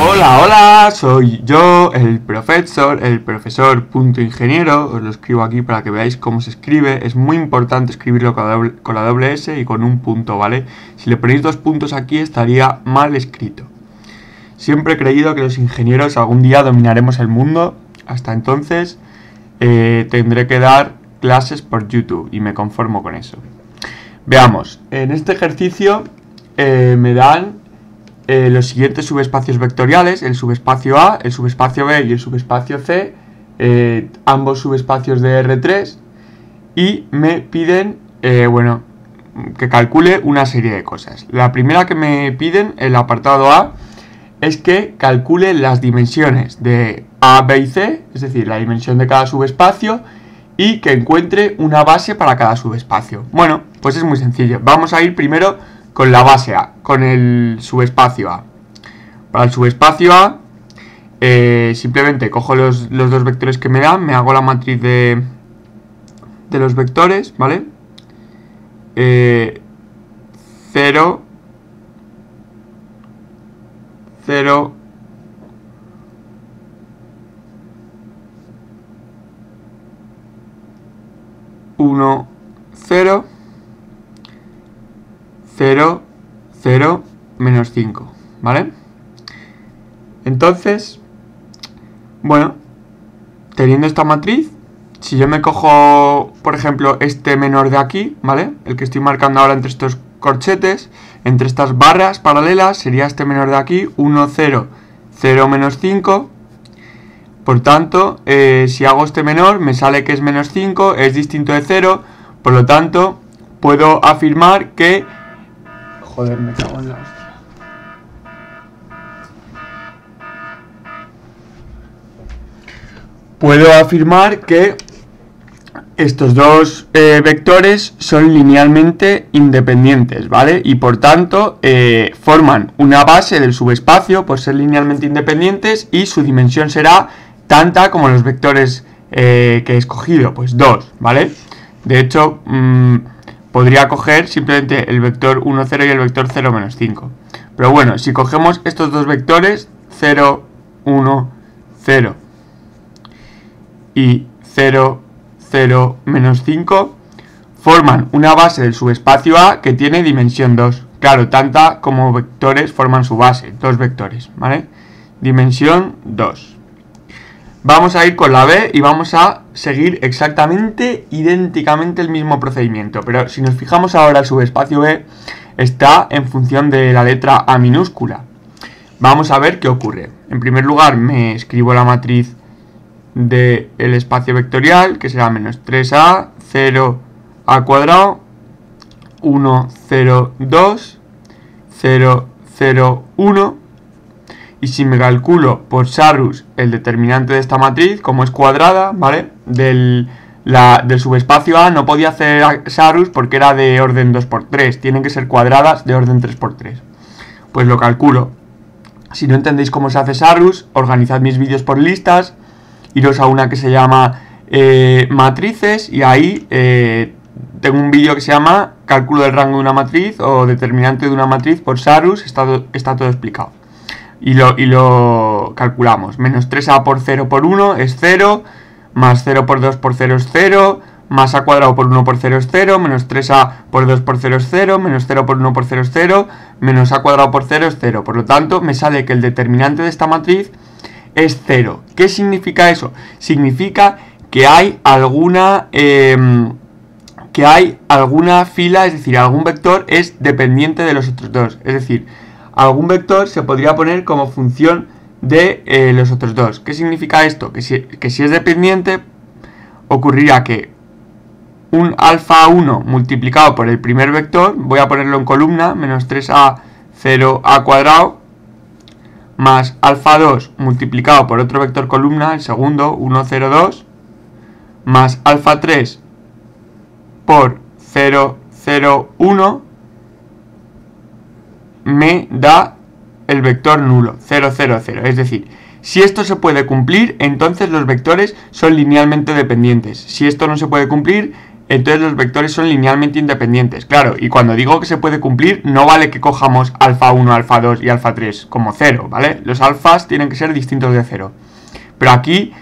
Hola, hola, soy yo, el profesor punto ingeniero. Os lo escribo aquí para que veáis cómo se escribe. Es muy importante escribirlo con la doble S y con un punto, ¿vale? Si le ponéis dos puntos aquí estaría mal escrito. Siempre he creído que los ingenieros algún día dominaremos el mundo. Hasta entonces tendré que dar clases por YouTube y me conformo con eso. Veamos, en este ejercicio me dan los siguientes subespacios vectoriales, el subespacio A, el subespacio B y el subespacio C, ambos subespacios de R3, y me piden, que calcule una serie de cosas. La primera que me piden, el apartado A, es que calcule las dimensiones de A, B y C, es decir, la dimensión de cada subespacio, y que encuentre una base para cada subespacio. Bueno, pues es muy sencillo. Vamos a ir primero con la base A, con el subespacio A. Para el subespacio A, simplemente cojo los dos vectores que me dan, me hago la matriz de los vectores, ¿vale? 0, 0, 1, 0, 0, 0, menos 5, ¿vale? Entonces, bueno, teniendo esta matriz, si yo me cojo, por ejemplo, este menor de aquí, ¿vale? El que estoy marcando ahora entre estos corchetes, entre estas barras paralelas, sería este menor de aquí, 1, 0, 0, menos 5. Por tanto, si hago este menor, me sale que es menos 5, es distinto de 0, por lo tanto, puedo afirmar que... Joder, me cago en la hostia. Puedo afirmar que estos dos vectores son linealmente independientes, ¿vale? Y por tanto, forman una base del subespacio por ser linealmente independientes y su dimensión será tanta como los vectores que he escogido, pues 2, ¿vale? De hecho, podría coger simplemente el vector 1, 0 y el vector 0, menos 5. Pero bueno, si cogemos estos dos vectores, 0, 1, 0 y 0, 0, menos 5, forman una base del subespacio A que tiene dimensión 2. Claro, tanta como vectores forman su base, dos vectores, ¿vale? Dimensión 2. Vamos a ir con la B y vamos a seguir exactamente, idénticamente el mismo procedimiento. Pero si nos fijamos ahora, el subespacio B está en función de la letra A minúscula. Vamos a ver qué ocurre. En primer lugar, me escribo la matriz del espacio vectorial, que será menos 3A, 0 A cuadrado, 1, 0, 2, 0, 0, 1. Y si me calculo por Sarrus el determinante de esta matriz, como es cuadrada, ¿vale? Del subespacio A no podía hacer Sarrus porque era de orden 2×3. Tienen que ser cuadradas de orden 3×3. Pues lo calculo. Si no entendéis cómo se hace Sarrus, organizad mis vídeos por listas. Iros a una que se llama matrices y ahí tengo un vídeo que se llama cálculo del rango de una matriz o determinante de una matriz por Sarrus. Está todo explicado. Y lo calculamos. Menos 3A por 0 por 1 es 0, más 0 por 2 por 0 es 0, más A cuadrado por 1 por 0 es 0, menos 3A por 2 por 0 es 0, menos 0 por 1 por 0 es 0, menos A cuadrado por 0 es 0. Por lo tanto, me sale que el determinante de esta matriz es 0. ¿Qué significa eso? Significa que hay alguna fila, es decir, algún vector es dependiente de los otros dos. Es decir, algún vector se podría poner como función de los otros dos. ¿Qué significa esto? Que si es dependiente, ocurriría que un alfa 1 multiplicado por el primer vector, voy a ponerlo en columna, menos 3A 0A cuadrado, más alfa 2 multiplicado por otro vector columna, el segundo, 1, 0, 2, más alfa 3 por 0, 0, 1, me da el vector nulo, 0, 0, 0. Es decir, si esto se puede cumplir, entonces los vectores son linealmente dependientes. Si esto no se puede cumplir, entonces los vectores son linealmente independientes. Claro, y cuando digo que se puede cumplir, no vale que cojamos alfa 1, alfa 2 y alfa 3 como 0, ¿vale? Los alfas tienen que ser distintos de 0. Pero aquí,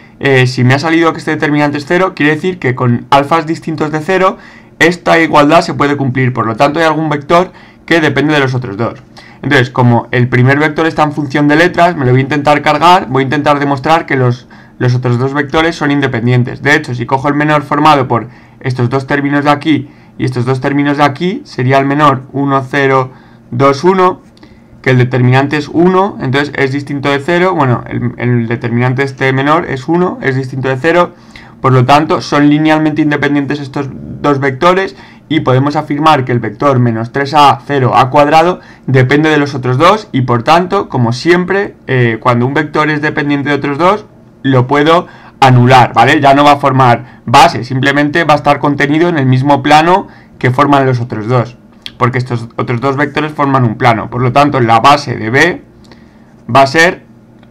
si me ha salido que este determinante es 0, quiere decir que con alfas distintos de 0, esta igualdad se puede cumplir. Por lo tanto, hay algún vector que depende de los otros dos. Entonces, como el primer vector está en función de letras, me lo voy a intentar cargar, voy a intentar demostrar que los otros dos vectores son independientes. De hecho, si cojo el menor formado por estos dos términos de aquí y estos dos términos de aquí, sería el menor 1, 0, 2, 1, que el determinante es 1, entonces es distinto de 0, bueno, el determinante este menor es 1, es distinto de 0, por lo tanto son linealmente independientes estos dos vectores y podemos afirmar que el vector menos 3a, 0a cuadrado depende de los otros dos y por tanto, como siempre, cuando un vector es dependiente de otros dos, lo puedo anular, ¿vale? Ya no va a formar base, simplemente va a estar contenido en el mismo plano que forman los otros dos, porque estos otros dos vectores forman un plano. Por lo tanto, la base de B va a ser,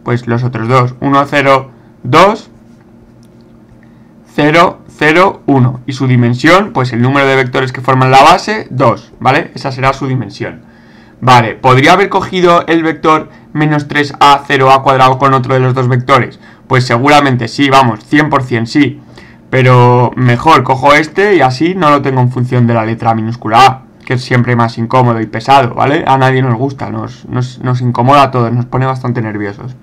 pues, los otros dos, 1, 0, 2, 0, 0, 1. Y su dimensión, pues el número de vectores que forman la base, 2, ¿vale? Esa será su dimensión. Vale, ¿podría haber cogido el vector menos 3a, 0a cuadrado con otro de los dos vectores? Pues seguramente sí, vamos, 100% sí. Pero mejor cojo este y así no lo tengo en función de la letra minúscula a, que es siempre más incómodo y pesado, ¿vale? A nadie nos gusta, nos incomoda a todos, nos pone bastante nerviosos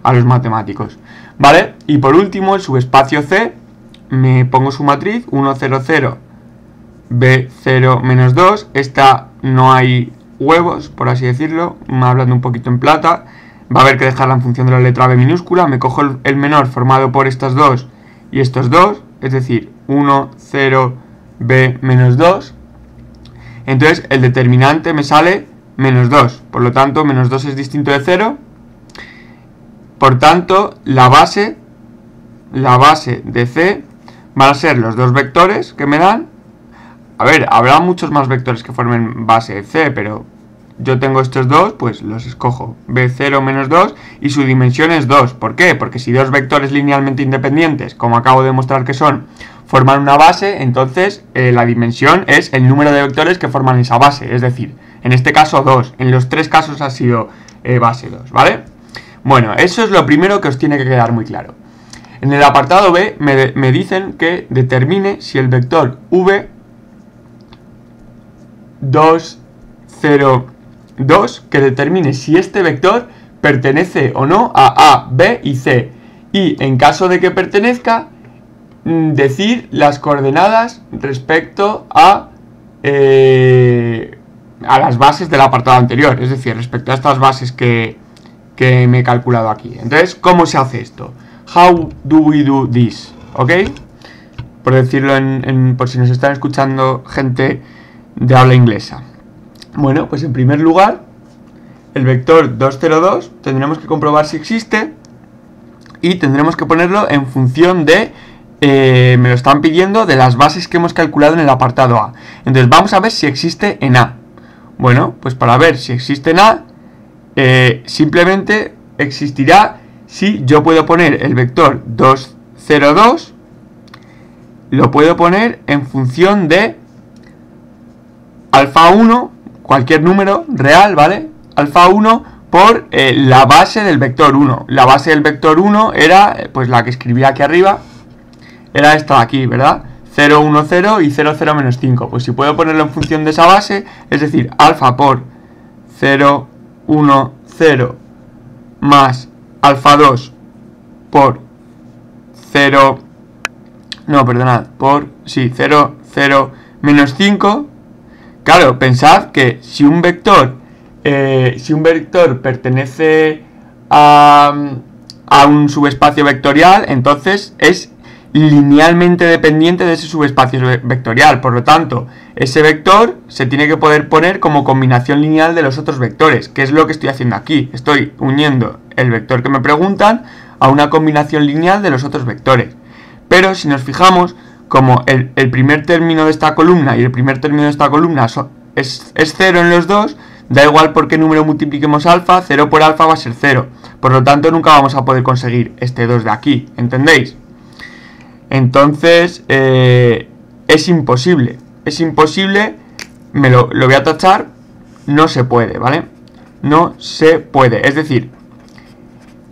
a los matemáticos, ¿vale? Y por último, el subespacio C, me pongo su matriz, 1, 0, 0, B, 0, menos 2, esta no hay huevos, por así decirlo, hablando un poquito en plata, va a haber que dejarla en función de la letra B minúscula, me cojo el menor formado por estas dos y estos dos, es decir, 1, 0, B, menos 2, entonces el determinante me sale menos 2, por lo tanto menos 2 es distinto de 0, por tanto la base de C van a ser los dos vectores que me dan. A ver, habrá muchos más vectores que formen base de C, pero yo tengo estos dos, pues los escojo. B0 menos 2 y su dimensión es 2. ¿Por qué? Porque si dos vectores linealmente independientes, como acabo de demostrar que son, forman una base, entonces la dimensión es el número de vectores que forman esa base. Es decir, en este caso 2. En los tres casos ha sido base 2, ¿vale? Bueno, eso es lo primero que os tiene que quedar muy claro. En el apartado B me dicen que determine si el vector v 2, 0, 2, que determine si este vector pertenece o no a B y C. Y en caso de que pertenezca, decir las coordenadas respecto a las bases del apartado anterior. Es decir, respecto a estas bases que me he calculado aquí. Entonces, ¿cómo se hace esto? How do we do this? ¿Ok? Por decirlo por si nos están escuchando gente de habla inglesa. Bueno, pues en primer lugar, el vector 202 tendremos que comprobar si existe y tendremos que ponerlo en función de, me lo están pidiendo, de las bases que hemos calculado en el apartado A. Entonces vamos a ver si existe en A. Bueno, pues para ver si existe en A, simplemente existirá si yo puedo poner el vector 202, lo puedo poner en función de alfa 1, cualquier número real, ¿vale? Alfa 1 por la base del vector 1. La base del vector 1 era, pues la que escribí aquí arriba, era esta de aquí, ¿verdad? 0, 1, 0 y 0, 0, menos 5. Pues si puedo ponerlo en función de esa base, es decir, alfa por 0, 1, 0 más alfa 2 por 0, no, perdonad, por, sí, 0, 0, menos 5. Claro, pensad que si un vector pertenece a un subespacio vectorial, entonces es linealmente dependiente de ese subespacio vectorial. Por lo tanto, ese vector se tiene que poder poner como combinación lineal de los otros vectores, que es lo que estoy haciendo aquí. Estoy uniendo el vector que me preguntan a una combinación lineal de los otros vectores. Pero si nos fijamos, como el primer término de esta columna y el primer término de esta columna es 0 en los dos, da igual por qué número multipliquemos alfa, 0 por alfa va a ser 0. Por lo tanto, nunca vamos a poder conseguir este 2 de aquí, ¿entendéis? Entonces, es imposible. Es imposible, lo voy a tachar, no se puede, ¿vale? No se puede, es decir,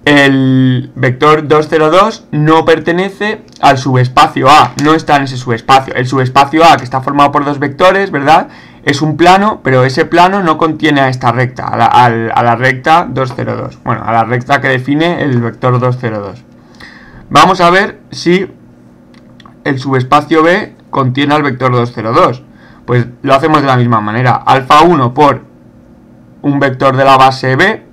el vector 2, 0, 2 no pertenece al subespacio A, no está en ese subespacio. El subespacio A, que está formado por dos vectores, ¿verdad?, es un plano, pero ese plano no contiene a esta recta, a la recta 2, 0, 2. Bueno, a la recta que define el vector 2, 0, 2. Vamos a ver si el subespacio B contiene al vector 2, 0, 2. Pues lo hacemos de la misma manera. Alfa 1 por un vector de la base B,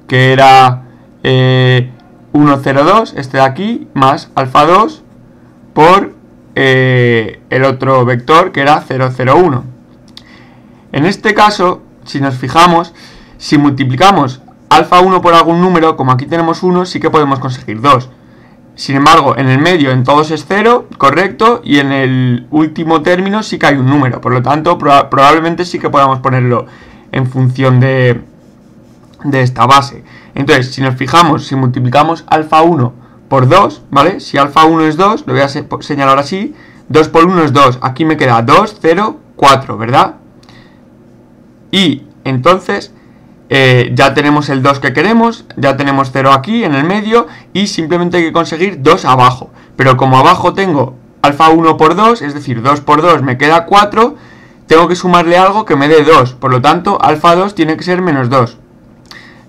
que era 1, 0, 2, este de aquí, más alfa 2 por el otro vector, que era 0, 0, 1. En este caso, si nos fijamos, si multiplicamos alfa 1 por algún número, como aquí tenemos 1, sí que podemos conseguir 2. Sin embargo, en el medio en todos es 0, correcto, y en el último término sí que hay un número. Por lo tanto, probablemente sí que podamos ponerlo en función de esta base. Entonces, si nos fijamos, si multiplicamos alfa 1 por 2, ¿vale? Si alfa 1 es 2, lo voy a señalar así, 2 por 1 es 2. Aquí me queda 2, 0, 4, ¿verdad? Y entonces ya tenemos el 2 que queremos, ya tenemos 0 aquí en el medio y simplemente hay que conseguir 2 abajo. Pero como abajo tengo alfa 1 por 2, es decir, 2 por 2 me queda 4, tengo que sumarle algo que me dé 2. Por lo tanto, alfa 2 tiene que ser menos 2.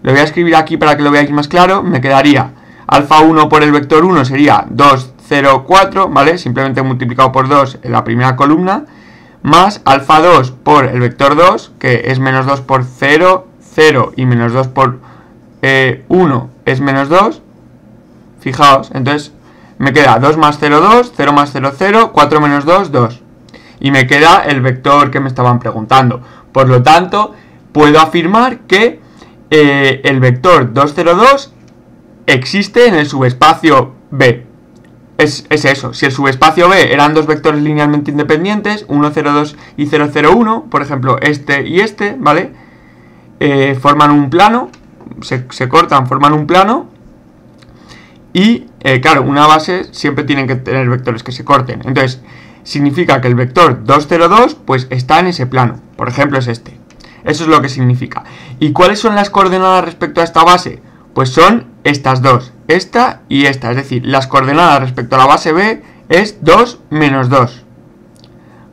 Lo voy a escribir aquí para que lo veáis más claro. Me quedaría alfa 1 por el vector 1 sería 2, 0, 4, ¿vale? Simplemente multiplicado por 2 en la primera columna. Más alfa 2 por el vector 2, que es menos 2 por 0, 0, y menos 2 por 1 es menos 2. Fijaos, entonces me queda 2 más 0, 2, 0 más 0, 0, 4 menos 2, 2. Y me queda el vector que me estaban preguntando. Por lo tanto, puedo afirmar que el vector 2, 0, 2 existe en el subespacio B. Es eso, si el subespacio B eran dos vectores linealmente independientes, 1, 0, 2 y 0, 0, 1, por ejemplo, este y este, ¿vale? Forman un plano, se cortan, forman un plano, y claro, una base siempre tienen que tener vectores que se corten. Entonces, significa que el vector 2, 0, 2, pues está en ese plano, por ejemplo, es este. Eso es lo que significa. ¿Y cuáles son las coordenadas respecto a esta base? Pues son estas dos, esta y esta, es decir, las coordenadas respecto a la base B es 2 menos 2,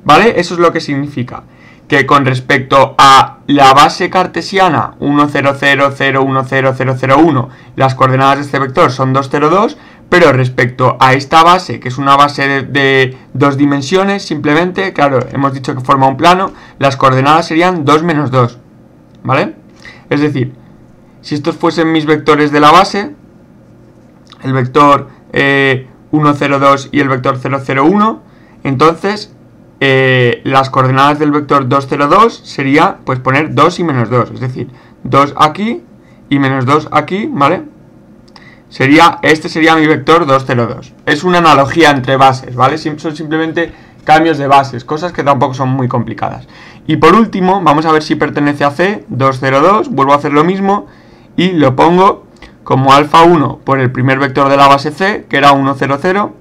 ¿vale? Eso es lo que significa, que con respecto a la base cartesiana 1, 0, 0, 0, 1, 0, 0, 0, 1, las coordenadas de este vector son 2, 0, 2, pero respecto a esta base, que es una base de dos dimensiones, simplemente, claro, hemos dicho que forma un plano, las coordenadas serían 2 menos 2, ¿vale? Es decir, si estos fuesen mis vectores de la base, el vector 1, 0, 2 y el vector 0, 0, 1, entonces las coordenadas del vector 2, 0, 2 sería pues poner 2 y menos 2, es decir, 2 aquí y menos 2 aquí, ¿vale? Este sería mi vector 2, 0, 2. Es una analogía entre bases, ¿vale? Son simplemente cambios de bases, cosas que tampoco son muy complicadas. Y por último, vamos a ver si pertenece a C, 2, 0, 2, vuelvo a hacer lo mismo y lo pongo como alfa 1 por el primer vector de la base C, que era 1, 0, 0,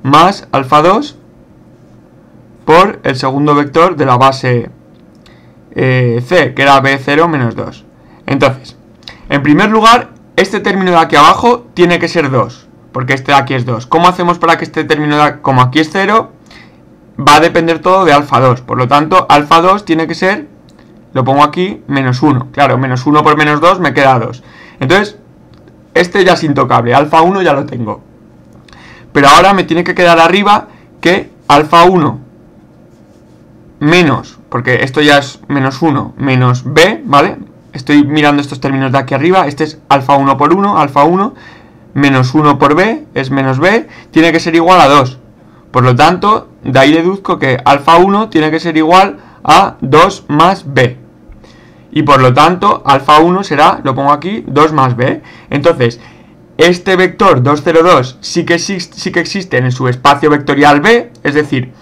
más alfa 2 por el segundo vector de la base C, que era B0 menos 2. Entonces, en primer lugar, este término de aquí abajo tiene que ser 2, porque este de aquí es 2. ¿Cómo hacemos para que este término de aquí, como aquí es 0, va a depender todo de alfa 2? Por lo tanto, alfa 2 tiene que ser, lo pongo aquí, menos 1. Claro, menos 1 por menos 2 me queda 2. Entonces, este ya es intocable, alfa 1 ya lo tengo. Pero ahora me tiene que quedar arriba que alfa 1 menos, porque esto ya es menos 1, menos b, ¿vale? Estoy mirando estos términos de aquí arriba, este es alfa 1 por 1, alfa 1, menos 1 por b, es menos b, tiene que ser igual a 2. Por lo tanto, de ahí deduzco que alfa 1 tiene que ser igual a 2 más b. Y por lo tanto, alfa 1 será, lo pongo aquí, 2 más b. Entonces, este vector 2, 0, 2 sí que existe en el subespacio vectorial B, es decir,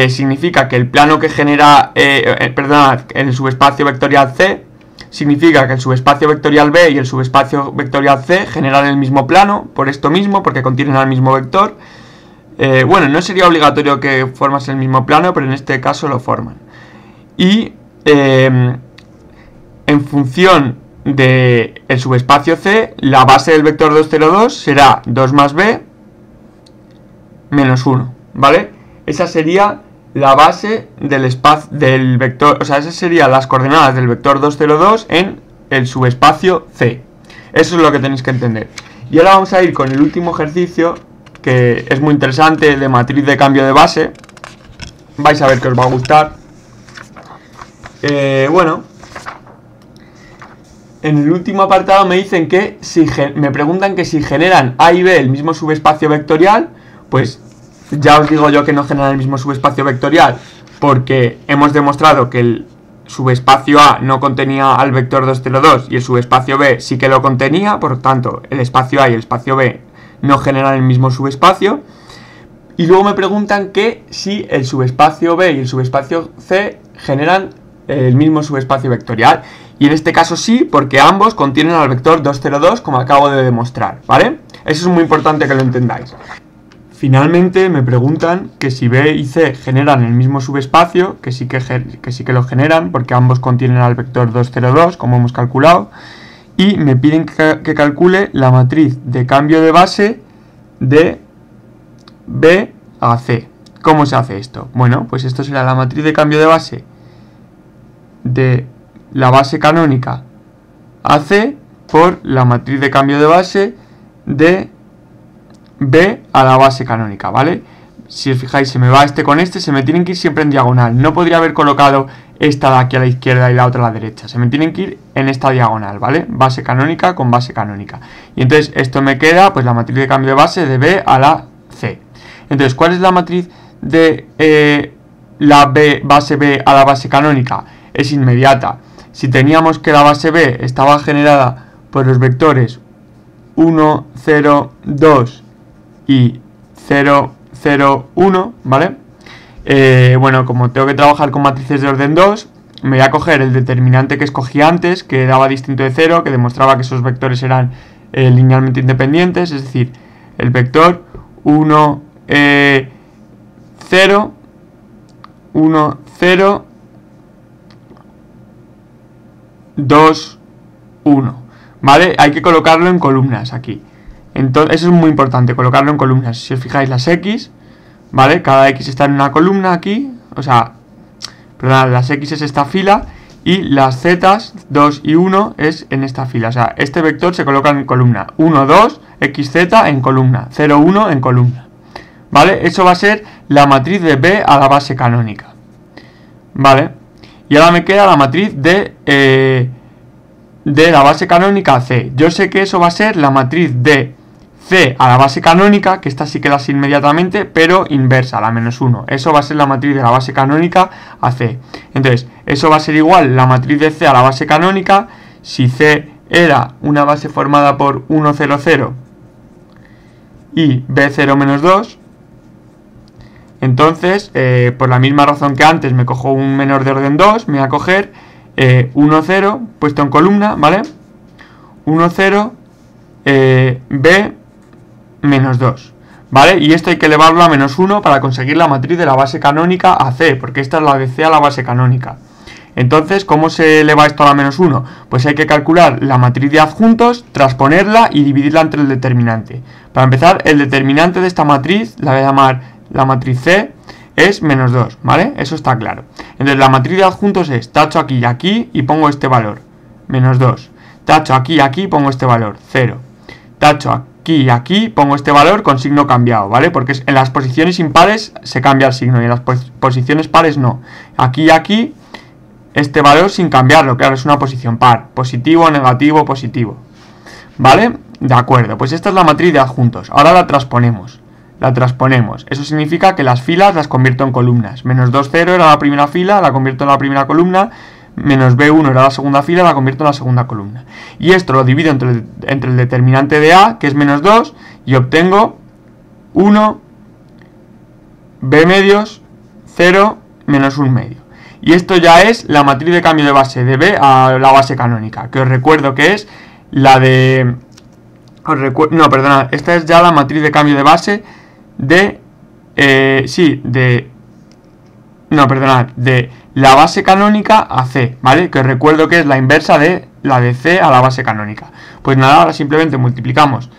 significa que el plano que genera, en el subespacio vectorial C, significa que el subespacio vectorial B y el subespacio vectorial C generan el mismo plano, por esto mismo, porque contienen al mismo vector. Bueno, no sería obligatorio que formas el mismo plano, pero en este caso lo forman. Y en función del subespacio C, la base del vector 2, 0, 2 será 2 más b menos 1, ¿vale? Esa sería la base del espacio del vector, o sea, esas serían las coordenadas del vector 2, 0, 2 en el subespacio C. Eso es lo que tenéis que entender. Y ahora vamos a ir con el último ejercicio, que es muy interesante, de matriz de cambio de base. Vais a ver que os va a gustar. Bueno, en el último apartado me dicen que me preguntan que si generan A y B el mismo subespacio vectorial. Pues ya os digo yo que no generan el mismo subespacio vectorial, porque hemos demostrado que el subespacio A no contenía al vector 2, 0, 2 y el subespacio B sí que lo contenía. Por lo tanto, el espacio A y el espacio B no generan el mismo subespacio. Y luego me preguntan que si el subespacio B y el subespacio C generan el mismo subespacio vectorial. Y en este caso sí, porque ambos contienen al vector 2, 0, 2, como acabo de demostrar, ¿vale? Eso es muy importante que lo entendáis. Finalmente me preguntan que si B y C generan el mismo subespacio, que sí que lo generan, porque ambos contienen al vector 2, 0, 2, como hemos calculado. Y me piden que calcule la matriz de cambio de base de B a C. ¿Cómo se hace esto? Bueno, pues esto será la matriz de cambio de base de la base canónica AC por la matriz de cambio de base de B a la base canónica, ¿vale? Si os fijáis, se me va este con este, se me tienen que ir siempre en diagonal. No podría haber colocado esta de aquí a la izquierda y la otra a la derecha. Se me tienen que ir en esta diagonal, ¿vale? Base canónica con base canónica. Y entonces esto me queda, pues la matriz de cambio de base de B a la C. Entonces, ¿cuál es la matriz de la base B a la base canónica? Es inmediata. Si teníamos que la base B estaba generada por los vectores 1, 0, 2 y 0, 0, 1, ¿vale? Bueno, como tengo que trabajar con matrices de orden 2, me voy a coger el determinante que escogí antes, que daba distinto de 0, que demostraba que esos vectores eran linealmente independientes, es decir, el vector 1, 0, 1, 0, 2, 1, ¿vale? Hay que colocarlo en columnas aquí. Entonces, eso es muy importante, colocarlo en columnas. Si os fijáis, las X, ¿vale? Cada X está en una columna aquí, o sea, perdón, las X es esta fila y las Z, 2 y 1, es en esta fila. O sea, este vector se coloca en columna. 1, 2, XZ en columna. 0, 1 en columna. ¿Vale? Eso va a ser la matriz de B a la base canónica. ¿Vale? Y ahora me queda la matriz de la base canónica a C. Yo sé que eso va a ser la matriz de C a la base canónica, que esta sí que la sé inmediatamente, pero inversa, la menos 1. Eso va a ser la matriz de la base canónica a C. Entonces, eso va a ser igual la matriz de C a la base canónica. Si C era una base formada por 1, 0, 0 y B0 menos 2, entonces, por la misma razón que antes, me cojo un menor de orden 2, me voy a coger 1, 0, puesto en columna, ¿vale? 1, 0, B menos 2, ¿vale? Y esto hay que elevarlo a menos 1 para conseguir la matriz de la base canónica a C, porque esta es la de C a la base canónica. Entonces, ¿cómo se eleva esto a la menos 1? Pues hay que calcular la matriz de adjuntos, transponerla y dividirla entre el determinante. Para empezar, el determinante de esta matriz, la voy a llamar la matriz C, es menos 2, ¿vale? Eso está claro. Entonces, la matriz de adjuntos es tacho aquí y aquí y pongo este valor, menos 2. Tacho aquí y aquí, pongo este valor, 0. Tacho aquí y aquí, pongo este valor con signo cambiado, ¿vale? Porque en las posiciones impares se cambia el signo y en las posiciones pares no. Aquí y aquí, este valor sin cambiarlo, claro, es una posición par. Positivo, negativo, positivo. ¿Vale? De acuerdo, pues esta es la matriz de adjuntos. Ahora la transponemos. Eso significa que las filas las convierto en columnas. Menos 2, 0 era la primera fila, la convierto en la primera columna. Menos B1 era la segunda fila, la convierto en la segunda columna. Y esto lo divido entre el determinante de A, que es menos 2, y obtengo 1, B medios, 0, menos 1 medio. Y esto ya es la matriz de cambio de base de B a la base canónica, que os recuerdo que es la de... No, perdona, esta es ya la matriz de cambio de base de sí, no, perdonad, de la base canónica a C, ¿vale? Que os recuerdo que es la inversa de la de C a la base canónica. Pues nada, ahora simplemente multiplicamos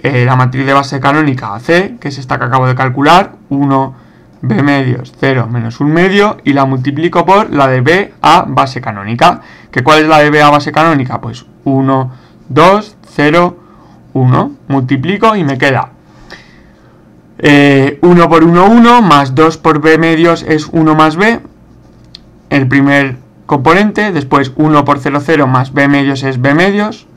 la matriz de base canónica a C, que es esta que acabo de calcular, 1 B medios 0 menos 1 medio, y la multiplico por la de B a base canónica. ¿Que cuál es la de B a base canónica? Pues 1, 2, 0, 1. Multiplico y me queda 1 por 1, 1, más 2 por B medios es 1 más B, el primer componente. Después 1 por 0, 0, más B medios es B medios.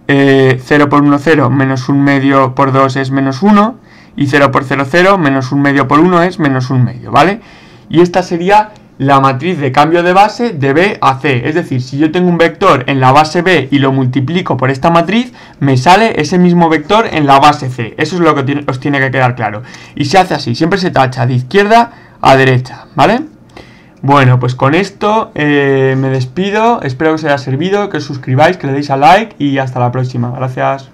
0 por 1, 0, menos 1 medio por 2 es menos 1. Y 0 por 0, 0, menos 1 medio por 1 es menos 1 medio, ¿vale? Y esta sería la matriz de cambio de base de B a C. Es decir, si yo tengo un vector en la base B y lo multiplico por esta matriz, me sale ese mismo vector en la base C. Eso es lo que os tiene que quedar claro. Y se hace así, siempre se tacha de izquierda a derecha, ¿vale? Bueno, pues con esto me despido. Espero que os haya servido, que os suscribáis, que le deis a like y hasta la próxima. Gracias.